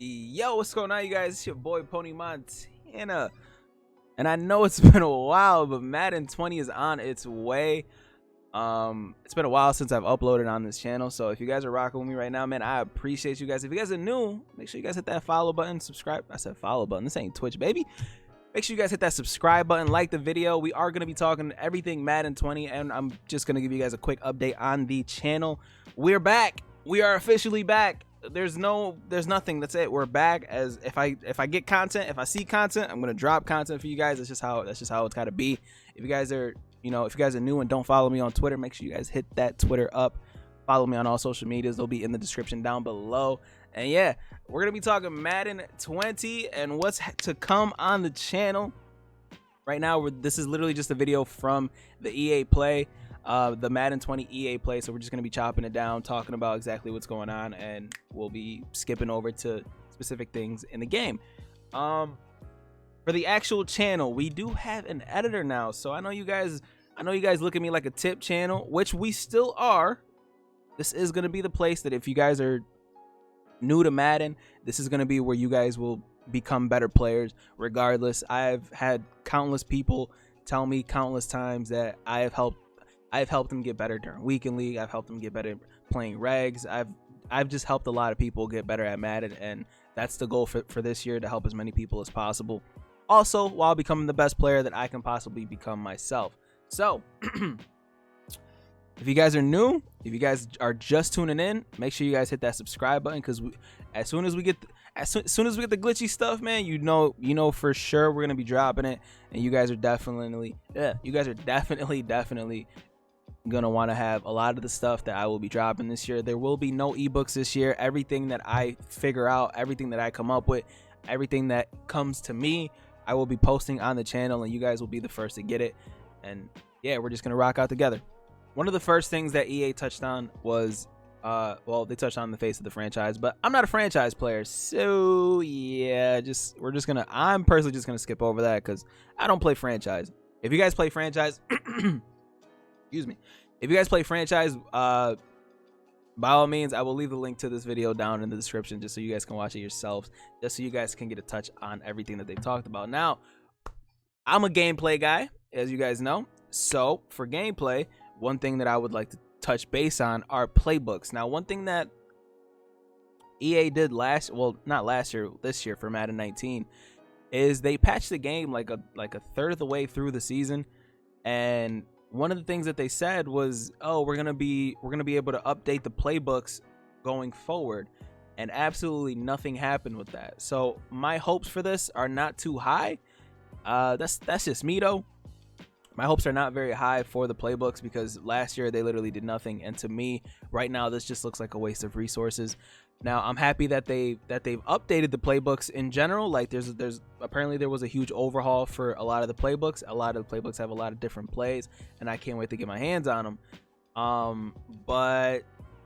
Yo, what's going on, you guys? It's your boy Pwny Montana, and I know it's been a while, but Madden 20 is on its way. It's been a while since I've uploaded on this channel, so if you guys are rocking with me right now, man, I appreciate you guys. If you guys are new, make sure you guys hit that follow button, subscribe. I said follow button. This ain't Twitch, baby. Make sure you guys hit that subscribe button, like the video. We are going to be talking everything Madden 20, and I'm just going to give you guys a quick update on the channel. We're back. We are officially back. There's nothing. That's it. We're back. As if I get content, if I see content, I'm gonna drop content for you guys. That's just how it's gotta be. If you guys are, if you guys are new and don't follow me on Twitter, make sure you guys hit that Twitter up. Follow me on all social medias. They'll be in the description down below. And yeah, we're gonna be talking Madden 20 and what's to come on the channel. Right now, this is literally just a video from the EA Play. The Madden 20 EA Play, so we're just going to be chopping it down, talking about exactly what's going on, and we'll be skipping over to specific things in the game. For the actual channel, we do have an editor now, so I know you guys look at me like a tip channel, which we still are. This is going to be the place that if you guys are new to Madden, this is going to be where you guys will become better players regardless. I've had countless people tell me countless times that I've helped them get better during Weekend League. I've helped them get better playing regs. I've just helped a lot of people get better at Madden, and that's the goal for this year, to help as many people as possible. Also, while becoming the best player that I can possibly become myself. So, if you guys are new, if you guys are just tuning in, make sure you guys hit that subscribe button, because as soon as we get the glitchy stuff, man, you know for sure we're gonna be dropping it, and you guys are definitely gonna want to have a lot of the stuff that I will be dropping this year. There will be no ebooks this year. Everything that I figure out, everything that I come up with, everything that comes to me, I will be posting on the channel, and you guys will be the first to get it. And yeah, we're just gonna rock out together. One of the first things that EA touched on was well, they touched on the face of the franchise, but I'm not a franchise player, so yeah, I'm personally just gonna skip over that because I don't play franchise. If you guys play franchise excuse me, if you guys play franchise, by all means, I will leave the link to this video down in the description, just so you guys can watch it yourselves, just so you guys can get a touch on everything that they've talked about. Now, I'm a gameplay guy, as you guys know, so for gameplay, one thing that I would like to touch base on are playbooks. Now, one thing that EA did this year for Madden 19 is they patched the game like a third of the way through the season, and one of the things that they said was, oh, we're gonna be able to update the playbooks going forward, and absolutely nothing happened with that. So my hopes for this are not too high. That's just me though. My hopes are not very high for the playbooks because last year they literally did nothing, and to me right now this just looks like a waste of resources. Now, I'm happy that they've updated the playbooks in general. Like there's apparently there was a huge overhaul for a lot of the playbooks. A lot of the playbooks have a lot of different plays, and I can't wait to get my hands on them. But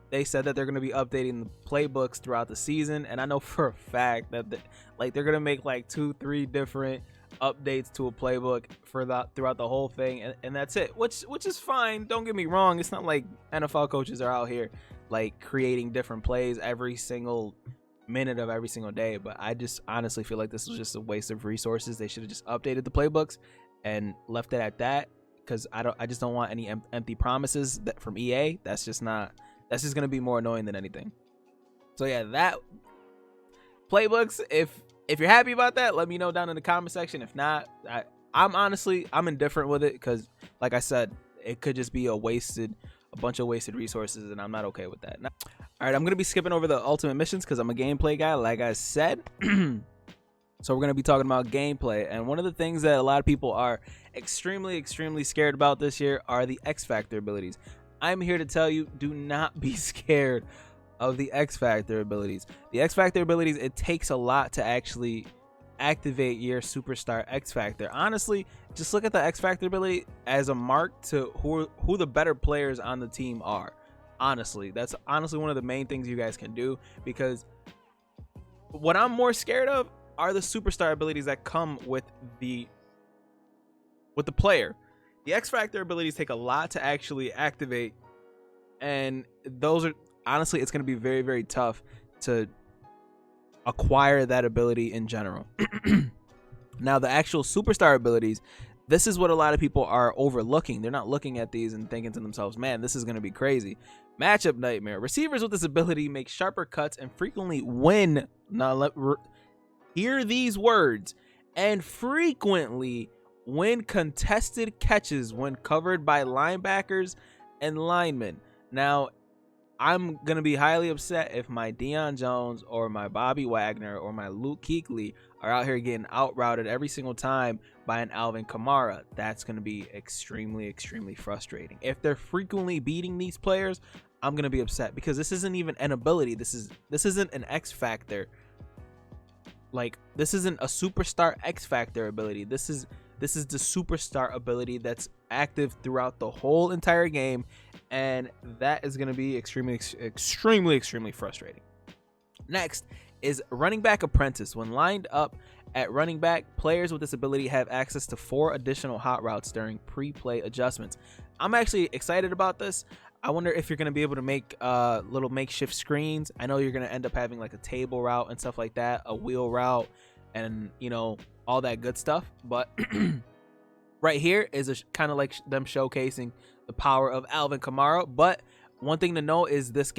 they said that they're going to be updating the playbooks throughout the season, and I know for a fact that they're going to make like 2-3 different updates to a playbook throughout the whole thing, and that's it, which is fine. Don't get me wrong, it's not like NFL coaches are out here like creating different plays every single minute of every single day, but I just honestly feel like this was just a waste of resources. They should have just updated the playbooks and left it at that, because I just don't want any empty promises from EA. That's just gonna be more annoying than anything. So yeah, that playbooks, if you're happy about that, let me know down in the comment section. If not, I'm indifferent with it, because like I said, it could just be a bunch of wasted resources, and I'm not okay with that. Now, all right, I'm gonna be skipping over the ultimate missions because I'm a gameplay guy, like I said. So we're gonna be talking about gameplay, and one of the things that a lot of people are extremely scared about this year are the X Factor abilities. I'm here to tell you, do not be scared of the X Factor abilities. The X Factor abilities, it takes a lot to actually activate your superstar X Factor. Honestly, just look at the X Factor ability as a mark to who the better players on the team are. Honestly, that's honestly one of the main things you guys can do, because what I'm more scared of are the superstar abilities that come with the player. The X Factor abilities take a lot to actually activate, and those are honestly, it's going to be very tough to acquire that ability in general. Now, the actual superstar abilities, this is what a lot of people are overlooking. They're not looking at these and thinking to themselves, man, this is going to be crazy. Matchup nightmare. Receivers with this ability make sharper cuts and frequently win. Now, hear these words. And frequently win contested catches when covered by linebackers and linemen. Now, I'm going to be highly upset if my Deion Jones or my Bobby Wagner or my Luke Kuechly are out here getting out-routed every single time by an Alvin Kamara. That's going to be extremely, extremely frustrating. If they're frequently beating these players, I'm going to be upset because this isn't even an ability. This isn't an X Factor. Like, this isn't a superstar X Factor ability. This is the superstar ability that's active throughout the whole entire game, and that is going to be extremely, extremely frustrating. Next is running back apprentice. When lined up at running back, players with this ability have access to 4 additional hot routes during pre-play adjustments. I'm actually excited about this. I wonder if you're going to be able to make little makeshift screens. I know you're going to end up having like a table route and stuff like that, a wheel route, and, you know, all that good stuff. But right here is kind of like them showcasing the power of Alvin Kamara. But one thing to know is this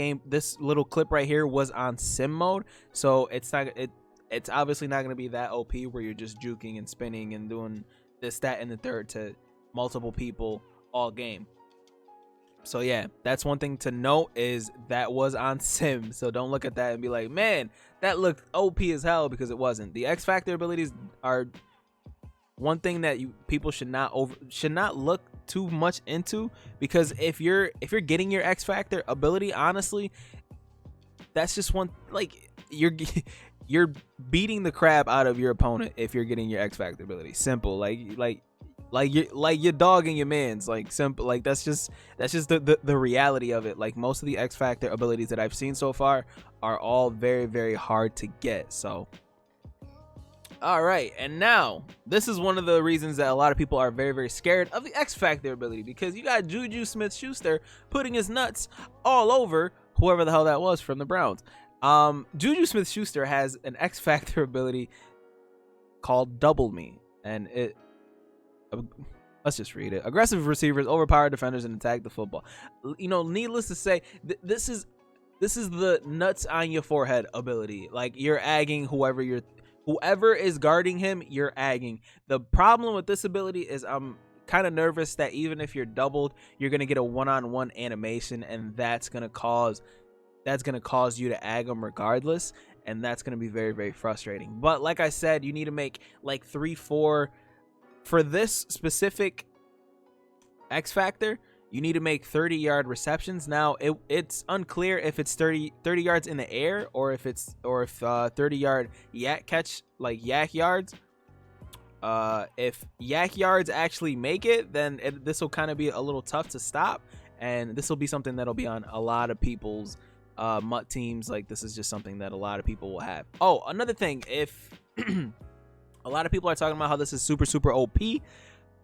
little clip right here was on sim mode, so it's obviously not going to be that OP where you're just juking and spinning and doing this, that, and the third to multiple people all game. So yeah, that's one thing to note, is that was on sim. So don't look at that and be like, man, that looked OP as hell, because it wasn't. The X Factor abilities are one thing that people should not look too much into, because if you're getting your X Factor ability, honestly, that's just one, like, you're beating the crap out of your opponent if you're getting your X Factor ability. Simple. Like you're dogging your mans. Like, simple. Like, that's just the reality of it. Like, most of the X Factor abilities that I've seen so far are all very, very hard to get. So all right, and now this is one of the reasons that a lot of people are very, very scared of the X Factor ability, because you got Juju Smith-Schuster putting his nuts all over whoever the hell that was from the Browns. Juju Smith-Schuster has an X Factor ability called Double Me, and let's just read it. Aggressive receivers overpower defenders and attack the football. You know, needless to say, this is the nuts on your forehead ability. Like, you're agging whoever is guarding him, you're agging. The problem with this ability is I'm kind of nervous that even if you're doubled, you're gonna get a one-on-one animation, and that's gonna cause you to ag them regardless, and that's gonna be very, very frustrating. But like I said, you need to make like 3-4 for this specific X Factor. You need to make 30-yard receptions. Now, it's unclear if it's 30 yards in the air or if 30-yard yak catch, like yak yards. If yak yards actually make it, then this will kind of be a little tough to stop, and this will be something that'll be on a lot of people's MUT teams. Like, this is just something that a lot of people will have. Oh, another thing, if a lot of people are talking about how this is super, super OP. You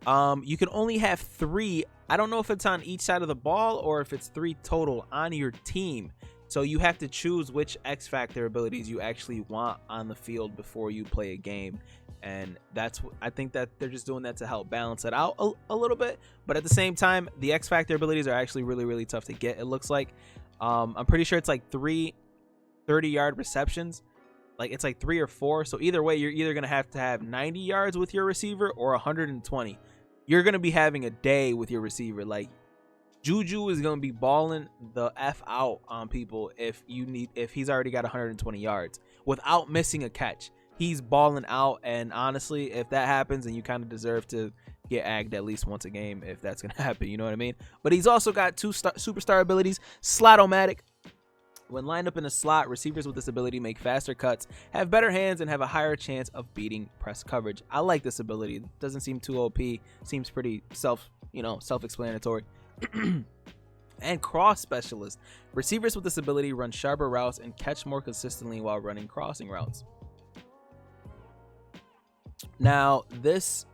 can only have 3. I don't know if it's on each side of the ball or if it's 3 total on your team. So you have to choose which X Factor abilities you actually want on the field before you play a game. And I think that they're just doing that to help balance it out a little bit. But at the same time, the X Factor abilities are actually really, really tough to get, it looks like. I'm pretty sure it's like 3 30-yard receptions. Like, it's like 3 or 4. So either way, you're either going to have 90 yards with your receiver or 120. You're going to be having a day with your receiver. Like, Juju is going to be balling the F out on people if he's already got 120 yards without missing a catch. He's balling out, and honestly, if that happens, then you kind of deserve to get agged at least once a game if that's going to happen. You know what I mean? But he's also got 2 superstar abilities. Slot-O-Matic. When lined up in a slot, receivers with this ability make faster cuts, have better hands, and have a higher chance of beating press coverage. I like this ability. It doesn't seem too OP. Seems pretty self-explanatory. And cross specialist. Receivers with this ability run sharper routes and catch more consistently while running crossing routes. Now, this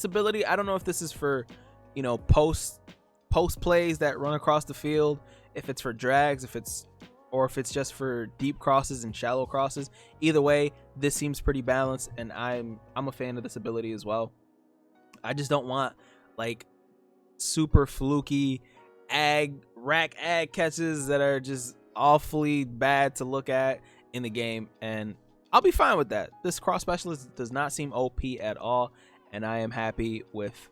ability, I don't know if this is for, post plays that run across the field, if it's for drags, or if it's just for deep crosses and shallow crosses. Either way, this seems pretty balanced, and I'm a fan of this ability as well. I just don't want like super fluky rack ag catches that are just awfully bad to look at in the game, and I'll be fine with that. This cross specialist does not seem OP at all, and I am happy with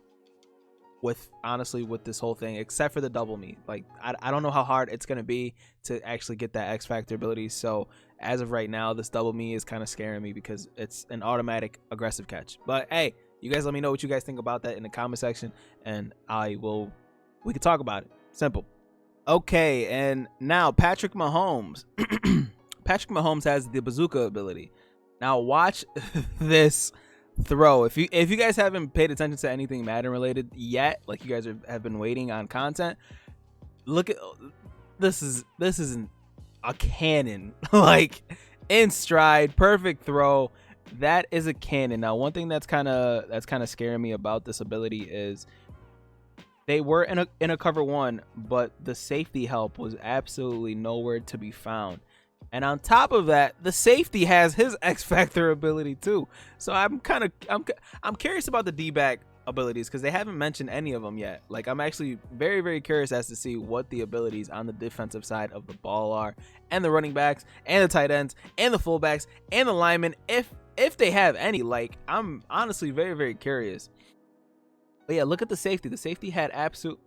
honestly with this whole thing, except for the double me. Like I don't know how hard it's gonna be to actually get that X Factor ability, so as of right now this double me is kind of scaring me because it's an automatic aggressive catch. But hey, you guys let me know what you guys think about that in the comment section, and we can talk about it. Simple. Okay, and now Patrick Mahomes. Patrick Mahomes has the bazooka ability. Now watch this throw. If you guys haven't paid attention to anything Madden related yet, like you guys have been waiting on content, look at this is a cannon. Like in stride, perfect throw. That is a cannon. Now one thing that's kind of scaring me about this ability is they were in a cover one, but the safety help was absolutely nowhere to be found. And on top of that, the safety has his X Factor ability too. So I'm curious about the D-back abilities because they haven't mentioned any of them yet. Like I'm actually very, very curious as to see what the abilities on the defensive side of the ball are, and the running backs, and the tight ends, and the fullbacks, and the linemen, if they have any. Like I'm honestly very, very curious. But yeah, look at the safety. The safety had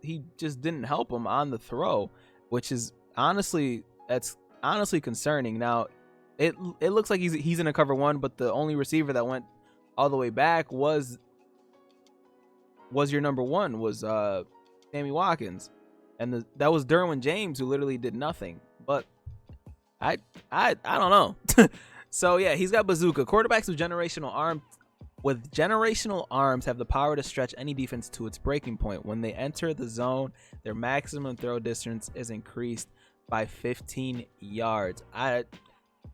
he just didn't help him on the throw, which is honestly concerning. Now it looks like he's in a cover one, but the only receiver that went all the way back was your number one, was Sammy Watkins, and that was Derwin James, who literally did nothing. But I don't know. So yeah, he's got bazooka. Quarterbacks with generational arms have the power to stretch any defense to its breaking point. When they enter the zone, their maximum throw distance is increased by 15 yards. Patrick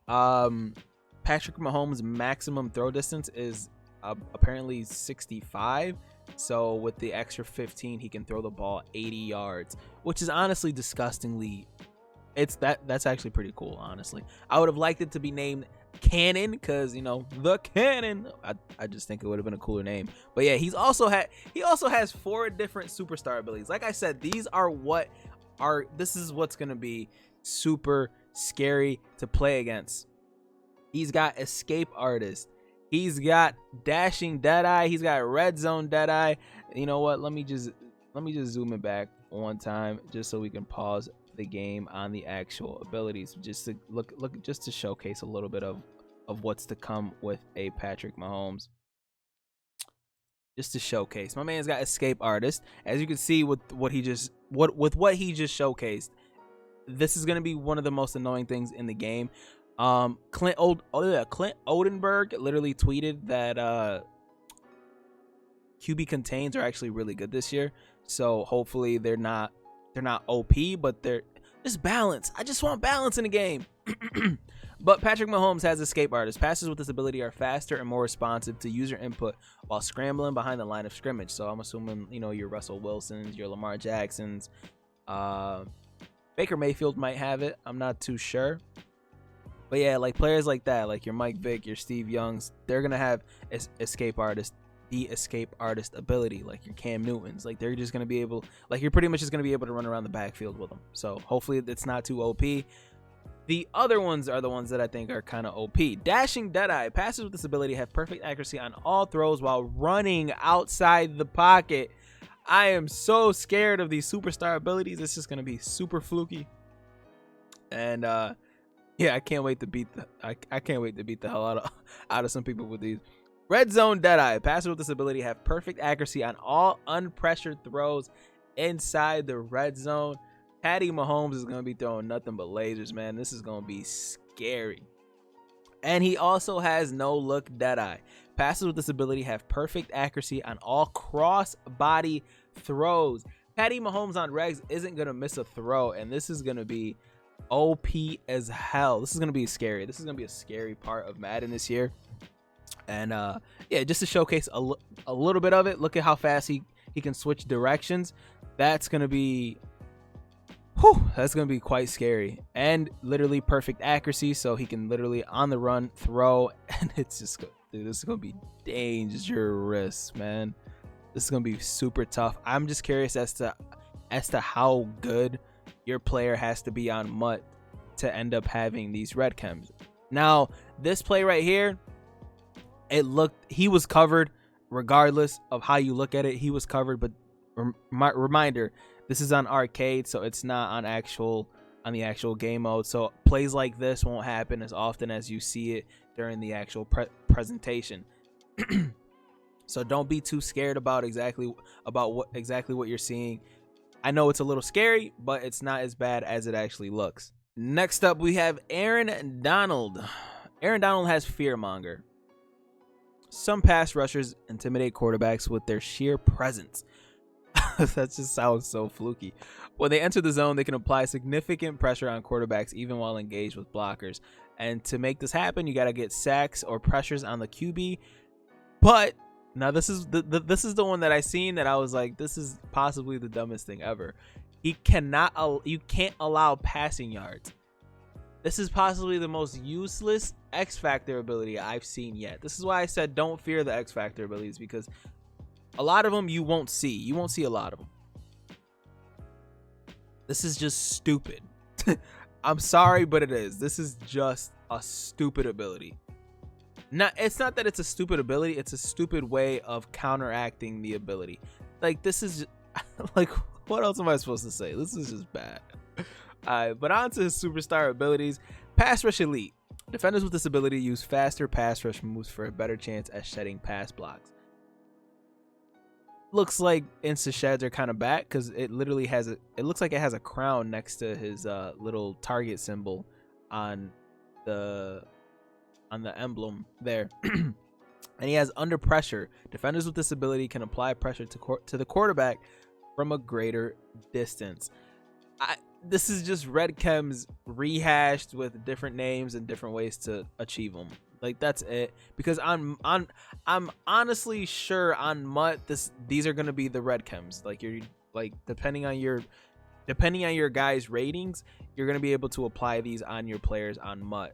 Mahomes' maximum throw distance is apparently 65. So with the extra 15, he can throw the ball 80 yards, which is honestly disgustingly. That's actually pretty cool, honestly. I would have liked it to be named Cannon, because the Cannon. I just think it would have been a cooler name. But yeah, he also has 4 different superstar abilities. Like I said, this is what's gonna be super scary to play against. He's got Escape Artist, he's got Dashing Deadeye, he's got Red Zone Deadeye. You know what, let me just zoom it back one time just so we can pause the game on the actual abilities, just to look just to showcase a little bit of what's to come with a Patrick Mahomes. Just to showcase, my man's got Escape Artist. As you can see with what he just showcased, this is going to be one of the most annoying things in the game. Clint Odenberg literally tweeted that QB contains are actually really good this year, so hopefully they're not OP, but they're just balance. I just want balance in the game. But Patrick Mahomes has Escape Artist. Passes with this ability are faster and more responsive to user input while scrambling behind the line of scrimmage. So I'm assuming, your Russell Wilsons, your Lamar Jacksons, Baker Mayfield might have it. I'm not too sure. But yeah, like players like that, like your Mike Vick, your Steve Youngs, they're going to have Escape Artist, the Escape Artist ability, like your Cam Newtons. Like they're just going to be able, like you're pretty much just going to be able to run around the backfield with them. So hopefully it's not too OP. The other ones are the ones that I think are kind of OP. Dashing Deadeye. Passes with this ability have perfect accuracy on all throws while running outside the pocket. I am so scared of these superstar abilities. It's just going to be super fluky. And yeah, I can't wait to beat the hell out of some people with these. Red Zone Deadeye. Passes with this ability have perfect accuracy on all unpressured throws inside the red zone. Patty Mahomes is going to be throwing nothing but lasers, man. This is going to be scary. And he also has No Look Deadeye. Passes with this ability have perfect accuracy on all cross-body throws. Patty Mahomes on regs isn't going to miss a throw, and this is going to be OP as hell. This is going to be scary. This is going to be a scary part of Madden this year. And yeah, just to showcase a little bit of it, look at how fast he can switch directions. That's going to be Whew, that's going to be quite scary. And literally perfect accuracy, so he can literally on the run throw, and it's just, dude, this is going to be dangerous, man. This is going to be super tough. I'm just curious as to how good your player has to be on MUT to end up having these red chems. Now, this play right here, he was covered regardless of how you look at it. He was covered, but reminder, this is on arcade, so it's not on the actual game mode. So plays like this won't happen as often as you see it during the actual presentation. So don't be too scared about what you're seeing. I know it's a little scary, but it's not as bad as it actually looks. Next up, we have Aaron Donald. Aaron Donald has Fearmonger. Some pass rushers intimidate quarterbacks with their sheer presence. That just sounds so fluky. When they enter the zone, they can apply significant pressure on quarterbacks even while engaged with blockers. And to make this happen, you got to get sacks or pressures on the QB. But now this is the one that I seen that I was like, this is possibly the dumbest thing ever. You can't allow passing yards. This is possibly the most useless X Factor ability I've seen yet. This is why I said don't fear the X Factor abilities, because a lot of them you won't see. You won't see a lot of them. This is just stupid. I'm sorry, but it is. This is just a stupid ability. It's not that it's a stupid ability. It's a stupid way of counteracting the ability. Like, this is like, what else am I supposed to say? This is just bad. But on to his superstar abilities. Pass Rush Elite. Defenders with this ability use faster pass rush moves for a better chance at shedding pass blocks. Looks like insta sheds are kind of back, because it literally has it looks like it has a crown next to his little target symbol on the emblem there. And he has Under Pressure. Defenders with this ability can apply pressure to the quarterback from a greater distance. This is just red chems rehashed with different names and different ways to achieve them. Like, that's it. Because I'm honestly sure on MUT these are gonna be the red chems. Like, you're like depending on your guys' ratings, you're gonna be able to apply these on your players on MUT.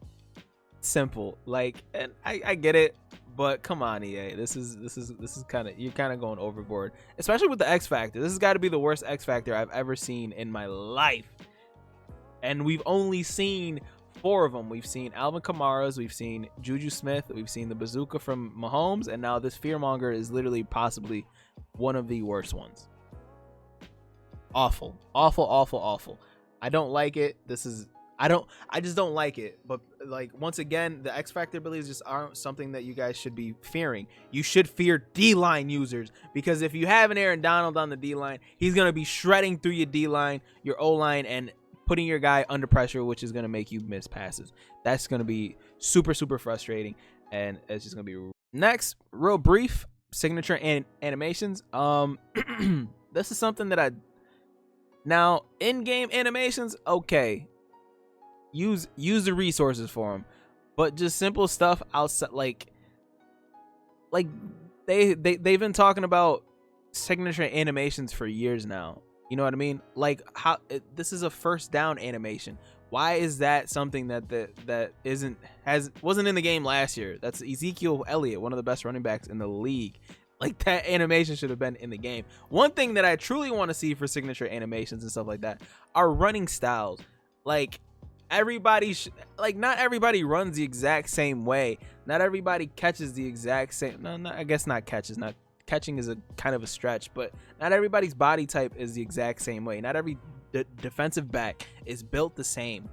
Simple. Like, and I get it, but come on, EA. This is kind of, you're kind of going overboard, especially with the X Factor. This has got to be the worst X Factor I've ever seen in my life. And we've only seen 4 of them. We've seen Alvin Kamara's, we've seen Juju Smith, we've seen the bazooka from Mahomes, and now this Fearmonger is literally possibly one of the worst ones. Awful, awful, awful, awful. I don't like it. I just don't like it. But like, once again, the X Factor abilities just aren't something that you guys should be fearing. You should fear D-line users, because if you have an Aaron Donald on the D-line, he's going to be shredding through your D-line, your O-line, and putting your guy under pressure, which is going to make you miss passes. That's going to be super, super frustrating, and it's just going to be next. Real brief signature and animations. This is something that now in-game animations, okay, use the resources for them, but just simple stuff outside, like they've been talking about signature animations for years now. You know what I mean? Like, this is a first down animation. Why is that something that wasn't in the game last year? That's Ezekiel Elliott, one of the best running backs in the league. Like, that animation should have been in the game. One thing that I truly want to see for signature animations and stuff like that are running styles. Like, not everybody runs the exact same way. Not everybody catches the exact same. No, I guess not catches. Not catching is a kind of a stretch, but not everybody's body type is the exact same way. Not every defensive back is built the same.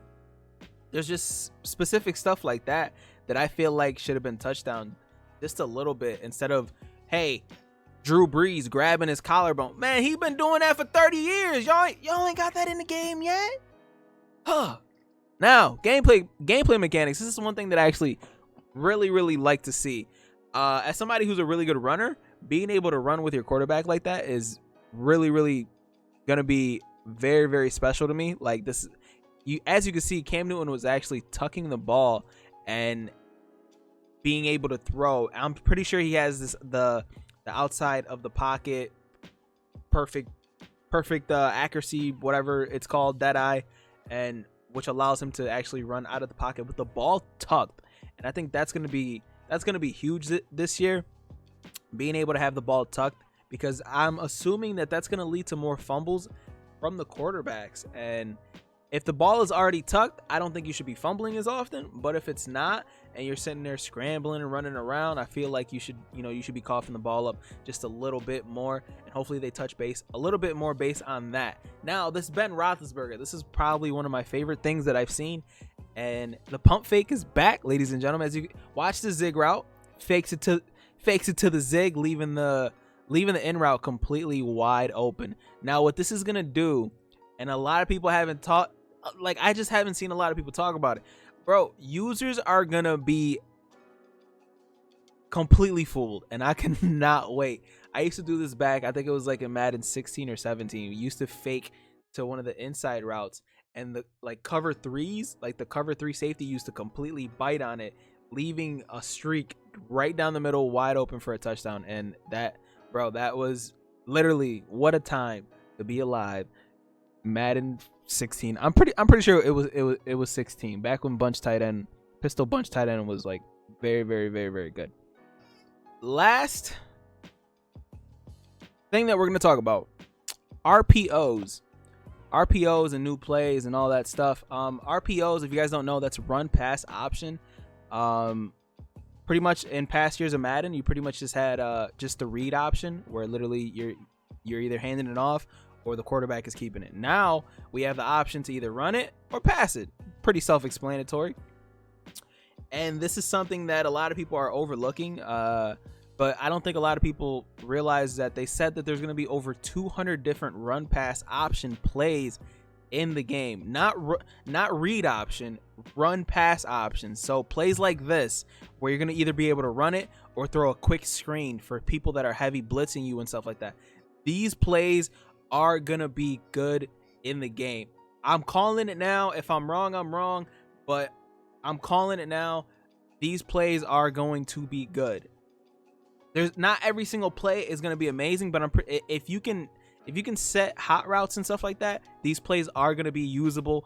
There's just specific stuff like that I feel like should have been touched on just a little bit, instead of, hey, Drew Brees grabbing his collarbone. Man, he's been doing that for 30 years. Y'all ain't got that in the game yet? Huh. Now, gameplay mechanics. This is one thing that I actually really, really like to see. As somebody who's a really good runner, being able to run with your quarterback like that is really, really gonna be very, very special to me. Like, this, as you can see, Cam Newton was actually tucking the ball and being able to throw. I'm pretty sure he has the outside of the pocket perfect perfect accuracy, whatever it's called, dead eye, and which allows him to actually run out of the pocket with the ball tucked. And I think that's gonna be huge this year, being able to have the ball tucked, because I'm assuming that that's gonna lead to more fumbles from the quarterbacks. And if the ball is already tucked, I don't think you should be fumbling as often. But if it's not, and you're sitting there scrambling and running around, I feel like you should be coughing the ball up just a little bit more, and hopefully they touch base a little bit more based on that. Now, this Ben Roethlisberger, this is probably one of my favorite things that I've seen, and the pump fake is back, ladies and gentlemen. As you watch the zig route, fakes it to the zig, leaving the in route completely wide open. Now, what this is gonna do, and a lot of people haven't taught, like, I just haven't seen a lot of people talk about it, bro. Users are gonna be completely fooled, and I cannot wait. I used to do this back, I think it was like in Madden 16 or 17. We used to fake to one of the inside routes, and the cover threes, like the cover three safety used to completely bite on it, leaving a streak right down the middle wide open for a touchdown. And that, bro, that was literally, what a time to be alive. Madden 16. I'm pretty sure it was 16, back when pistol bunch tight end was like very, very, very, very good. Last thing that we're going to talk about, RPOs and new plays and all that stuff. RPOs, if you guys don't know, that's run pass option. Pretty much in past years of Madden, you pretty much just had just the read option, where literally you're either handing it off or the quarterback is keeping it. Now we have the option to either run it or pass it. Pretty self-explanatory. And this is something that a lot of people are overlooking, but I don't think a lot of people realize that they said that there's going to be over 200 different run pass option plays in the game. Not read option, run pass options. So plays like this, where you're going to either be able to run it or throw a quick screen for people that are heavy blitzing you and stuff like that. These plays are going to be good in the game. I'm calling it now. If I'm wrong, I'm wrong, but I'm calling it now. These plays are going to be good. There's not every single play is going to be amazing, but if you can set hot routes and stuff like that, these plays are going to be usable.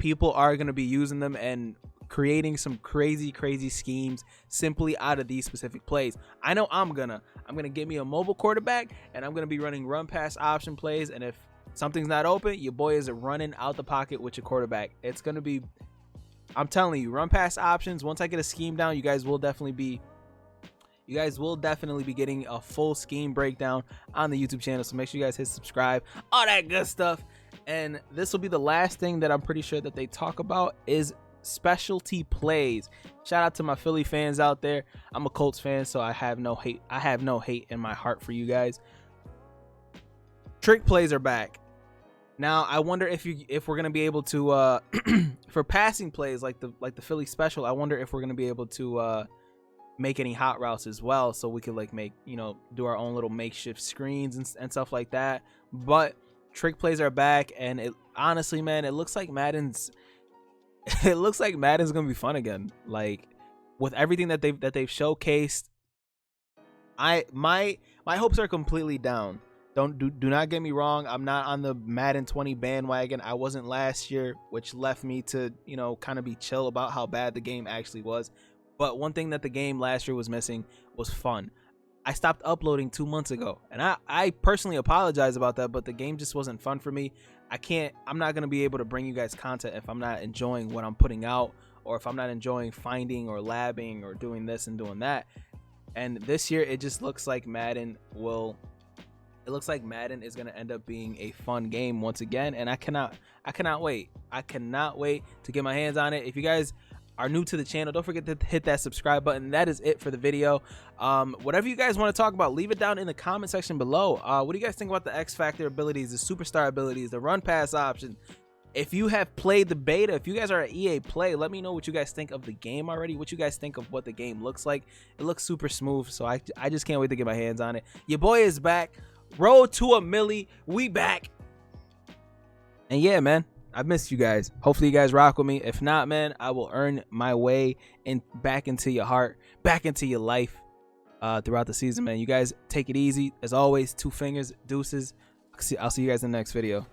People are going to be using them and creating some crazy schemes simply out of these specific plays. I know I'm gonna get me a mobile quarterback, and I'm gonna be running run pass option plays, and if something's not open, your boy is running out the pocket with your quarterback. It's gonna be, I'm telling you, run pass options. Once I get a scheme down, you guys will definitely be getting a full scheme breakdown on the YouTube channel. So make sure you guys hit subscribe, all that good stuff. And this will be the last thing that I'm pretty sure that they talk about is specialty plays. Shout out to my Philly fans out there. I'm a Colts fan, so I have no hate in my heart for you guys. Trick plays are back. Now, I wonder if we're gonna be able to for passing plays like the Philly special, I wonder if we're gonna be able to make any hot routes as well, so we could make, do our own little makeshift screens and stuff like that. But trick plays are back, and it honestly, man, it looks like Madden's gonna be fun again. Like, with everything that they've showcased, my hopes are completely down. Do not get me wrong, I'm not on the Madden 20 bandwagon. I wasn't last year, which left me to kind of be chill about how bad the game actually was. But one thing that the game last year was missing was fun. I stopped uploading 2 months ago, and I personally apologize about that, but the game just wasn't fun for me. I'm not going to be able to bring you guys content if I'm not enjoying what I'm putting out, or if I'm not enjoying finding or labbing or doing this and doing that. And this year, it just looks like Madden is going to end up being a fun game once again, and I cannot wait. I cannot wait to get my hands on it. If you guys are new to the channel, don't forget to hit that subscribe button. That is it for the video. Whatever you guys want to talk about, leave it down in the comment section below. What do you guys think about the X Factor abilities, the superstar abilities, the run pass option? If you have played the beta, if you guys are at EA Play, let me know what you guys think of the game already, what you guys think of what the game looks like. It looks super smooth, so I just can't wait to get my hands on it. Your boy is back. Road to a milli. We back. And yeah, man, I've missed you guys. Hopefully you guys rock with me. If not, man, I will earn my way back into your heart, back into your life throughout the season, man. You guys take it easy. As always, 2 fingers, deuces. I'll I'll see you guys in the next video.